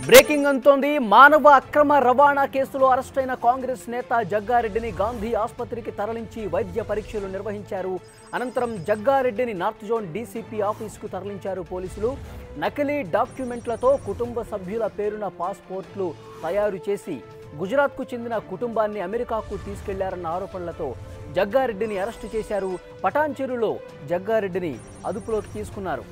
Breaking అంటోంది. మానవ అక్రమ రవాణా కేసులో అరెస్టైన కాంగ్రెస్ నేత జగ్గారెడ్డిని గాంధీ ఆసుపత్రికి తరలించి వైద్య పరీక్షలు నిర్వహించారు. అనంతరం జగ్గారెడ్డిని నార్త్ జోన్ డీసీపీ ఆఫీసుకు తరలించారు పోలీసులు. నకిలీ డాక్యుమెంట్లతో కుటుంబ సభ్యుల పేరున పాస్పోర్ట్లు తయారు చేసి గుజరాత్కు చెందిన కుటుంబాన్ని అమెరికాకు తీసుకెళ్లారన్న ఆరోపణలతో జగ్గారెడ్డిని అరెస్టు చేశారు. పటాన్చెరులో జగ్గారెడ్డిని అదుపులోకి తీసుకున్నారు.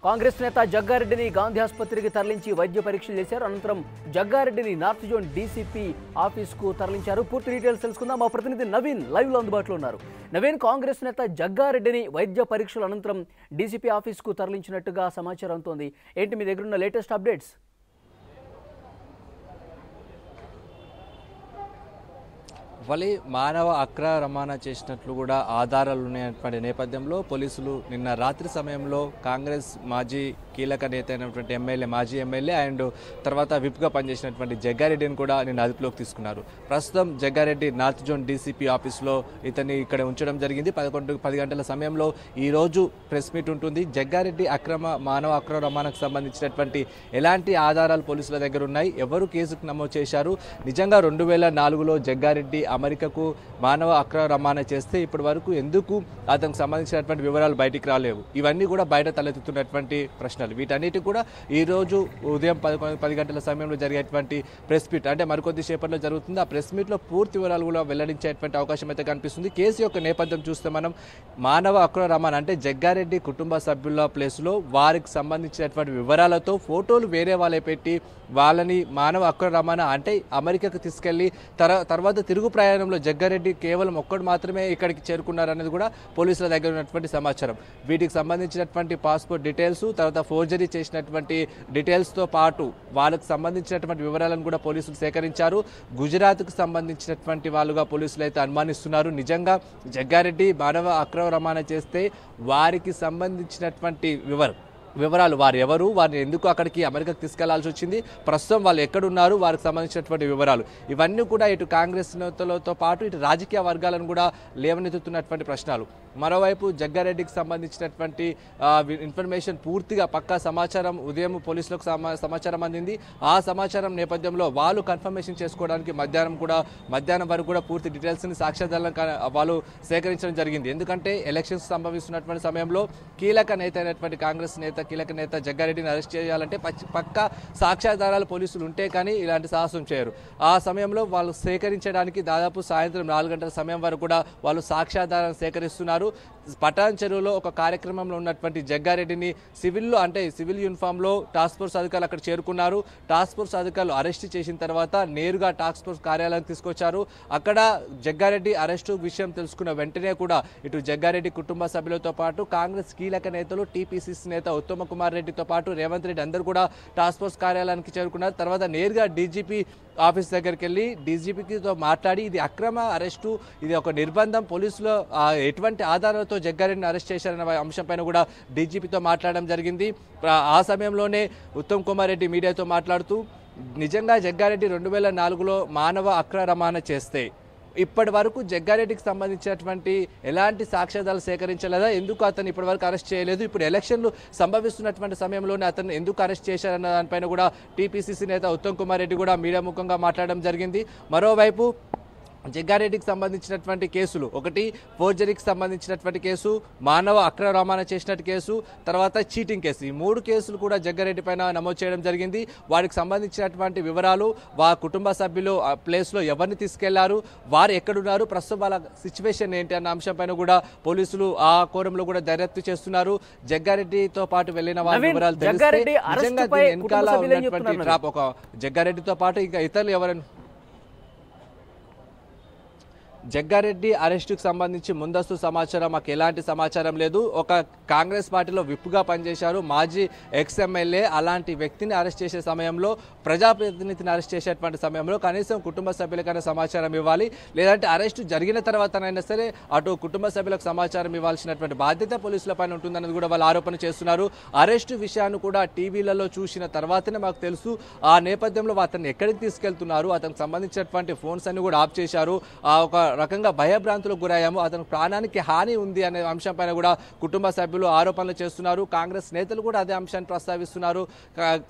కాంగ్రెస్ నేత జగ్గారెడ్డిని గాంధీ ఆసుపత్రికి తరలించి వైద్య పరీక్షలు చేశారు. అనంతరం జగ్గారెడ్డిని నార్త్ జోన్ డీసీపీ ఆఫీస్కు తరలించారు. పూర్తి డీటెయిల్స్ తెలుసుకుందాం. మా ప్రతినిధి నవీన్ లైవ్లో అందుబాటులో ఉన్నారు. నవీన్, కాంగ్రెస్ నేత జగ్గారెడ్డిని వైద్య పరీక్షల అనంతరం డీసీపీ ఆఫీస్కు తరలించినట్టుగా సమాచారం అవుతోంది. ఏంటి మీ దగ్గర ఉన్న లేటెస్ట్ అప్డేట్స్? వలి మానవ అక్రమ రవాణా చేసినట్లు కూడా ఆధారాలు ఉన్నటువంటి నేపథ్యంలో పోలీసులు నిన్న రాత్రి సమయంలో కాంగ్రెస్ మాజీ కీలక నేత అయినటువంటి మాజీ ఎమ్మెల్యే అండ్ తర్వాత విప్గా పనిచేసినటువంటి జగ్గారెడ్డిని కూడా నిన్న అదుపులోకి తీసుకున్నారు. ప్రస్తుతం జగ్గారెడ్డి నార్త్ జోన్ డీసీపీ ఆఫీస్లో ఇతన్ని ఇక్కడ ఉంచడం జరిగింది. 10 గంటల సమయంలో ఈరోజు ప్రెస్ మీట్ ఉంటుంది. జగ్గారెడ్డి మానవ అక్రమ రవాణాకు సంబంధించినటువంటి ఎలాంటి ఆధారాలు పోలీసుల దగ్గర ఉన్నాయి, ఎవరు కేసుకు నమోదు చేశారు, నిజంగా 2004లో జగ్గారెడ్డి అమెరికాకు మానవ అక్రమ రవాణా చేస్తే ఇప్పటి వరకు ఎందుకు అతనికి సంబంధించినటువంటి వివరాలు బయటికి రాలేవు, ఇవన్నీ కూడా బయట తలెత్తుతున్నటువంటి ప్రశ్నలు. వీటన్నిటి కూడా ఈరోజు ఉదయం 10 గంటల సమయంలో జరిగేటువంటి ప్రెస్ మీట్ అంటే మరికొద్ది సేపట్లో జరుగుతుంది. ఆ ప్రెస్ మీట్లో పూర్తి వివరాలు కూడా వెల్లడించేటువంటి అవకాశం అయితే కనిపిస్తుంది. కేసు యొక్క నేపథ్యం చూస్తే మనం మానవ అక్రమ రవాణా అంటే జగ్గారెడ్డి కుటుంబ సభ్యుల ప్లేస్లో వారికి సంబంధించినటువంటి వివరాలతో ఫోటోలు వేరే వాళ్ళే పెట్టి వాళ్ళని మానవ అక్రమ రవాణా అంటే అమెరికాకు తీసుకెళ్లి తర్వాత తిరుగు ప్రయాణంలో జగ్గారెడ్డి కేవలం ఒక్కడు మాత్రమే ఇక్కడికి చేరుకున్నారనేది కూడా పోలీసుల దగ్గర ఉన్నటువంటి సమాచారం. వీటికి సంబంధించినటువంటి పాస్పోర్ట్ డీటెయిల్స్, తర్వాత ఫోర్జరీ చేసినటువంటి డీటెయిల్స్తో పాటు వాళ్ళకు సంబంధించినటువంటి వివరాలను కూడా పోలీసులు సేకరించారు. గుజరాత్కు సంబంధించినటువంటి వాళ్ళుగా పోలీసులు అయితే అనుమానిస్తున్నారు. నిజంగా జగ్గారెడ్డి మానవ అక్రమ రవాణా చేస్తే వారికి సంబంధించినటువంటి వివరాలు వారు ఎవరు, వారిని ఎందుకు అక్కడికి అమెరికాకు తీసుకెళ్లాల్సి వచ్చింది, ప్రస్తుతం వాళ్ళు ఎక్కడున్నారు, వారికి సంబంధించినటువంటి వివరాలు ఇవన్నీ కూడా ఇటు కాంగ్రెస్ నేతలతో పాటు ఇటు రాజకీయ వర్గాలను కూడా లేవనెత్తుతున్నటువంటి ప్రశ్నలు. మరోవైపు జగ్గారెడ్డికి సంబంధించినటువంటి ఇన్ఫర్మేషన్ పూర్తిగా పక్కా సమాచారం ఉదయం పోలీసులకు సమాచారం అందింది. ఆ సమాచారం నేపథ్యంలో వాళ్ళు కన్ఫర్మేషన్ చేసుకోవడానికి మధ్యాహ్నం వరకు కూడా పూర్తి డీటెయిల్స్ని సాక్ష్యాధారాలను వాళ్ళు సేకరించడం జరిగింది. ఎందుకంటే ఎలక్షన్స్ సంభవిస్తున్నటువంటి సమయంలో కీలక నేత జగ్గారెడ్డిని అరెస్ట్ చేయాలంటే పక్కా సాక్ష్యాధారాలు పోలీసులు ఉంటే కానీ ఇలాంటి సాహసం చేయరు. ఆ సమయంలో వాళ్ళు సేకరించడానికి దాదాపు సాయంత్రం 4 గంటల సమయం వరకు కూడా వాళ్ళు సాక్ష్యాధారాలను సేకరిస్తున్నారు. పటాన్ చెరువులో ఒక కార్యక్రమంలో ఉన్నటువంటి జగ్గారెడ్డిని సివిల్ యూనిఫామ్లో టాస్క్ ఫోర్స్ అధికారులు అక్కడ చేరుకున్నారు. టాస్క్ ఫోర్స్ అధికారులు అరెస్ట్ చేసిన తర్వాత నేరుగా టాస్క్ ఫోర్స్ కార్యాలయానికి తీసుకొచ్చారు. అక్కడ జగ్గారెడ్డి అరెస్టు విషయం తెలుసుకున్న వెంటనే కూడా ఇటు జగ్గారెడ్డి కుటుంబ సభ్యులతో పాటు కాంగ్రెస్ కీలక నేతలు టీపీసీసీ నేత ఉత్తమ్ కుమార్ రెడ్డితో పాటు రేవంత్ రెడ్డి అందరూ కూడా టాస్క్ ఫోర్స్ కార్యాలయానికి చేరుకున్నారు. తర్వాత నేరుగా డీజీపీ ఆఫీస్ దగ్గరికి వెళ్ళి డీజీపీతో మాట్లాడి ఇది అక్రమ అరెస్టు, ఇది ఒక నిర్బంధం, పోలీసులు ఎటువంటి ఆధారాలతో జగ్గారెడ్డిని అరెస్ట్ చేశారన్న అంశంపైన కూడా డీజీపీతో మాట్లాడడం జరిగింది. ఆ సమయంలోనే ఉత్తమ్ కుమార్ రెడ్డి మీడియాతో మాట్లాడుతూ నిజంగా జగ్గారెడ్డి 2004లో మానవ అక్రమ రవాణా చేస్తే ఇప్పటి వరకు జగ్గారెడ్డికి సంబంధించినటువంటి ఎలాంటి సాక్ష్యాధారాలు సేకరించలేదా, ఎందుకు అతను ఇప్పటి వరకు అరెస్ట్ చేయలేదు, ఇప్పుడు ఎలక్షన్లు సంభవిస్తున్నటువంటి సమయంలోనే అతను ఎందుకు అరెస్ట్ చేశారన్న దానిపైన కూడా టీపీసీసీ నేత ఉత్తమ్ కుమార్ రెడ్డి కూడా మీడియా ముఖంగా మాట్లాడడం జరిగింది. మరోవైపు జగ్గారెడ్డికి సంబంధించినటువంటి కేసులు, ఒకటి ఫోర్జరీకి సంబంధించినటువంటి కేసు, మానవ అక్రమ రవాణా చేసినట్టు కేసు, తర్వాత చీటింగ్ కేసు, ఈ 3 కేసులు కూడా జగ్గారెడ్డి పైన నమోదు చేయడం జరిగింది. వారికి సంబంధించినటువంటి వివరాలు, కుటుంబ సభ్యులు ప్లేస్లో ఎవరిని తీసుకెళ్లారు, వారు ఎక్కడున్నారు, ప్రస్తుతం వాళ్ళ సిచ్యువేషన్ ఏంటి అన్న అంశంపైన కూడా పోలీసులు ఆ కోణంలో కూడా దర్యాప్తు చేస్తున్నారు. జగ్గారెడ్డితో పాటు వెళ్లిన వాళ్ళ వివరాలు తెలిస్తే నిజంగా వెనకాల ఉన్నటువంటి ట్రాప్ ఒక జగ్గారెడ్డితో పాటు ఇంకా ఇతరులు ఎవరైనా జగ్గారెడ్డి అరెస్టుకు సంబంధించి ముందస్తు సమాచారం మాకు ఎలాంటి సమాచారం లేదు. ఒక కాంగ్రెస్ పార్టీలో విప్గా పనిచేశారు మాజీ ఎక్స్ఎమ్మెల్యే, అలాంటి వ్యక్తిని అరెస్ట్ చేసే సమయంలో, ప్రజాప్రతినిధిని అరెస్ట్ చేసేటువంటి సమయంలో కనీసం కుటుంబ సభ్యులకైనా సమాచారం ఇవ్వాలి, లేదంటే అరెస్టు జరిగిన తర్వాతనైనా సరే అటు కుటుంబ సభ్యులకు సమాచారం ఇవ్వాల్సినటువంటి బాధ్యత పోలీసుల పైన ఉంటుందన్నది కూడా వాళ్ళు ఆరోపణ చేస్తున్నారు. అరెస్టు విషయాన్ని కూడా టీవీలలో చూసిన తర్వాతనే మాకు తెలుసు. ఆ నేపథ్యంలో అతన్ని ఎక్కడికి తీసుకెళ్తున్నారు, అతనికి సంబంధించినటువంటి ఫోన్స్ అన్ని కూడా ఆఫ్ చేశారు. ఒక రకంగా భయభ్రాంతులకు గురయ్యాము, అతని ప్రాణానికి హాని ఉంది అనే అంశంపైన కూడా కుటుంబ సభ్యులు ఆరోపణలు చేస్తున్నారు. కాంగ్రెస్ నేతలు కూడా అదే అంశాన్ని ప్రస్తావిస్తున్నారు.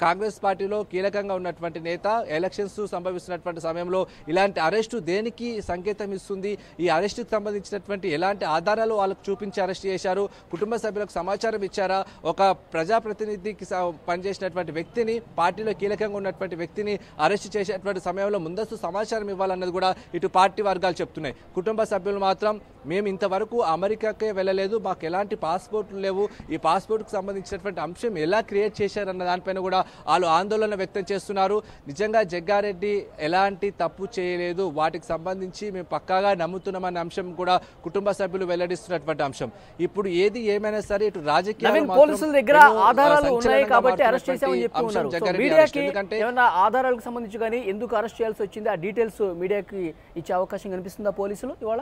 కాంగ్రెస్ పార్టీలో కీలకంగా ఉన్నటువంటి నేత ఎలక్షన్స్ సంభవిస్తున్నటువంటి సమయంలో ఇలాంటి అరెస్టు దేనికి సంకేతం ఇస్తుంది, ఈ అరెస్టుకు సంబంధించినటువంటి ఎలాంటి ఆధారాలు వాళ్ళకు చూపించి అరెస్ట్ చేశారు, కుటుంబ సభ్యులకు సమాచారం ఇచ్చారా, ఒక ప్రజాప్రతినిధికి పనిచేసినటువంటి వ్యక్తిని, పార్టీలో కీలకంగా ఉన్నటువంటి వ్యక్తిని అరెస్ట్ చేసేటువంటి సమయంలో ముందస్తు సమాచారం ఇవ్వాలన్నది కూడా ఇటు పార్టీ వర్గాలు చెప్తున్నాయి. కుటుంబ సభ్యులు మాత్రం మేము ఇంతవరకు అమెరికాకే వెళ్ళలేదు, మాకు ఎలాంటి పాస్పోర్ట్లు లేవు, ఈ పాస్పోర్ట్కు సంబంధించినటువంటి అంశం ఎలా క్రియేట్ చేశారన్న దానిపైన కూడా వాళ్ళు ఆందోళన వ్యక్తం చేస్తున్నారు. నిజంగా జగ్గారెడ్డి ఎలాంటి తప్పు చేయలేదు, వాటికి సంబంధించి మేము పక్కాగా నమ్ముతున్నామన్న అంశం కూడా కుటుంబ సభ్యులు వెల్లడిస్తున్నటువంటి అంశం. ఇప్పుడు ఏది ఏమైనా సరే ఇటు రాజకీయ పోలీసుల దగ్గర ఆధారాలు ఉన్నాయి కాబట్టి అరెస్ట్ చేశామని చెప్తూ ఉన్నారు. మీడియాకి ఏమైనా ఆధారాలకు సంబంధించి కానీ ఎందుకు అరెస్ట్ చేయాల్సి వచ్చింది, ఆ డీటెయిల్స్ మీడియాకి ఇచ్చే అవకాశం కనిపిస్తుందా పోలీసులు ఇవాళ?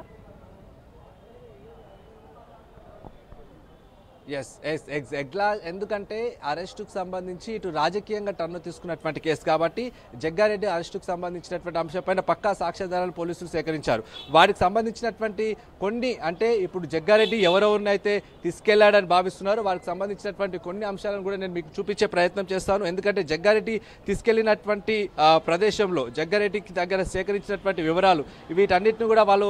ఎందుకంటే అరెస్టుకు సంబంధించి ఇటు రాజకీయంగా టర్న్ తీసుకున్నటువంటి కేసు కాబట్టి జగ్గారెడ్డి అరెస్టుకు సంబంధించినటువంటి అంశంపైన పక్కా సాక్ష్యాధారాలు పోలీసులు సేకరించారు. వాటికి సంబంధించినటువంటి కొన్ని అంటే ఇప్పుడు జగ్గారెడ్డి ఎవరెవరినైతే తీసుకెళ్లాడని భావిస్తున్నారో వారికి సంబంధించినటువంటి కొన్ని అంశాలను కూడా నేను మీకు చూపించే ప్రయత్నం చేస్తాను. ఎందుకంటే జగ్గారెడ్డి తీసుకెళ్లినటువంటి ప్రదేశంలో జగ్గారెడ్డికి దగ్గర సేకరించినటువంటి వివరాలు వీటన్నిటిని కూడా వాళ్ళు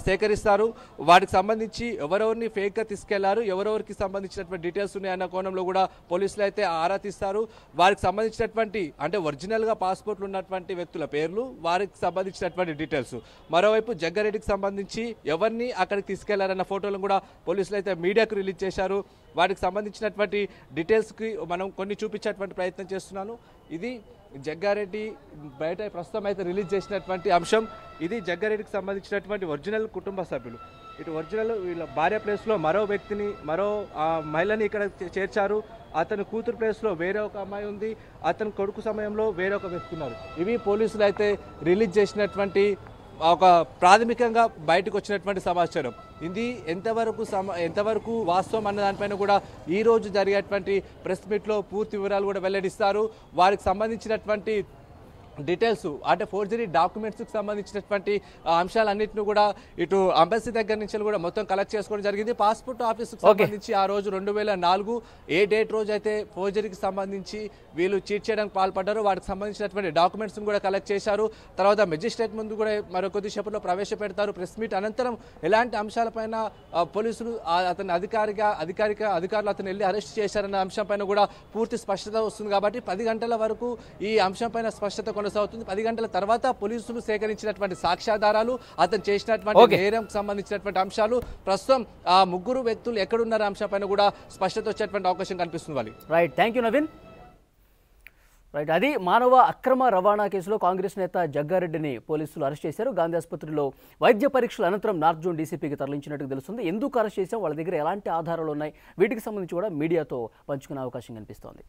సేకరిస్తారు. వాటికి సంబంధించి ఎవరెవరిని ఫేక్గా తీసుకెళ్లారు, ఎవరెవరికి సంబంధించినటువంటి డీటెయిల్స్ ఉన్నాయన్న కోణంలో కూడా పోలీసులు అయితే ఆరా తీస్తారు. వారికి సంబంధించినటువంటి అంటే ఒరిజినల్గా పాస్పోర్ట్లు ఉన్నటువంటి వ్యక్తుల పేర్లు, వారికి సంబంధించినటువంటి డీటెయిల్స్, మరోవైపు జగ్గారెడ్డికి సంబంధించి ఎవరిని అక్కడికి తీసుకెళ్లారన్న ఫోటోలను కూడా పోలీసులు అయితే మీడియాకు రిలీజ్ చేశారు. వాటికి సంబంధించినటువంటి డీటెయిల్స్కి మనం కొన్ని చూపించేటువంటి ప్రయత్నం చేస్తున్నాను. ఇది జగ్గారెడ్డి బయట ప్రస్తుతం అయితే రిలీజ్ చేసినటువంటి అంశం. ఇది జగ్గారెడ్డికి సంబంధించినటువంటి ఒరిజినల్ కుటుంబ సభ్యులు. ఇటు ఒరిజినల్ వీళ్ళ భార్య ప్లేస్లో మరో వ్యక్తిని, మరో మహిళని ఇక్కడ చేర్చారు. అతని కూతురు ప్లేస్లో వేరే ఒక అమ్మాయి ఉంది, అతని కొడుకు సమయంలో వేరే ఒక వ్యక్తి ఉన్నారు. ఇవి పోలీసులు అయితే రిలీజ్ చేసినటువంటి ఒక ప్రాథమికంగా బయటకు వచ్చినటువంటి సమాచారం. ఇది ఎంతవరకు వాస్తవం అన్న దానిపైన కూడా ఈ రోజు జరిగేటువంటి ప్రెస్ మీట్లో పూర్తి వివరాలు కూడా వెల్లడిస్తారు. వారికి సంబంధించినటువంటి డీటెయిల్స్ అంటే ఫోర్జరీ డాక్యుమెంట్స్కి సంబంధించినటువంటి అంశాలన్నింటినీ కూడా ఇటు అంబసీ దగ్గర నుంచి కూడా మొత్తం కలెక్ట్ చేసుకోవడం జరిగింది. పాస్పోర్ట్ ఆఫీస్కి సంబంధించి ఆ రోజు 2004 ఏ డేట్ రోజు అయితే ఫోర్జరీకి సంబంధించి వీళ్ళు చీట్ చేయడానికి పాల్పడ్డారు, వాటికి సంబంధించినటువంటి డాక్యుమెంట్స్ని కూడా కలెక్ట్ చేశారు. తర్వాత మెజిస్ట్రేట్ ముందు కూడా మరో కొద్దిసేపట్లో ప్రవేశపెడతారు. ప్రెస్ మీట్ అనంతరం ఎలాంటి అంశాలపైన పోలీసులు అతని అధికారులు అతను వెళ్ళి అరెస్ట్ చేశారన్న అంశంపైన కూడా పూర్తి స్పష్టత వస్తుంది. కాబట్టి 10 గంటల వరకు ఈ అంశంపైన స్పష్టత కొనసాగుతుంది. 10 గంటల తర్వాత పోలీసులు సేకరించినటువంటి సాక్ష్యాధారాలు, అతను చేసినటువంటి నేరంకు సంబంధించినటువంటి అంశాలు, ప్రస్తుతం ఆ ముగ్గురు వ్యక్తులు ఎక్కడున్నారు అంశంపైన కూడా స్పష్టత వచ్చేటువంటి అవకాశం కనిపిస్తుంది. Right, thank you Naveen. Right, అది మానవ అక్రమ రవాణా కేసులో కాంగ్రెస్ నేత జగ్గారెడ్డిని పోలీసులు అరెస్ట్ చేశారు. గాంధీ ఆసుపత్రిలో వైద్య పరీక్షల అనంతరం నార్త్ జోన్ డీసీపీకి తరలించినట్టు తెలుస్తుంది. ఎందుకు అరెస్ట్ చేశాం, వాళ్ళ దగ్గర ఎలాంటి ఆధారాలు ఉన్నాయి, వీటికి సంబంధించి కూడా మీడియాతో పంచుకునే అవకాశం కనిపిస్తోంది.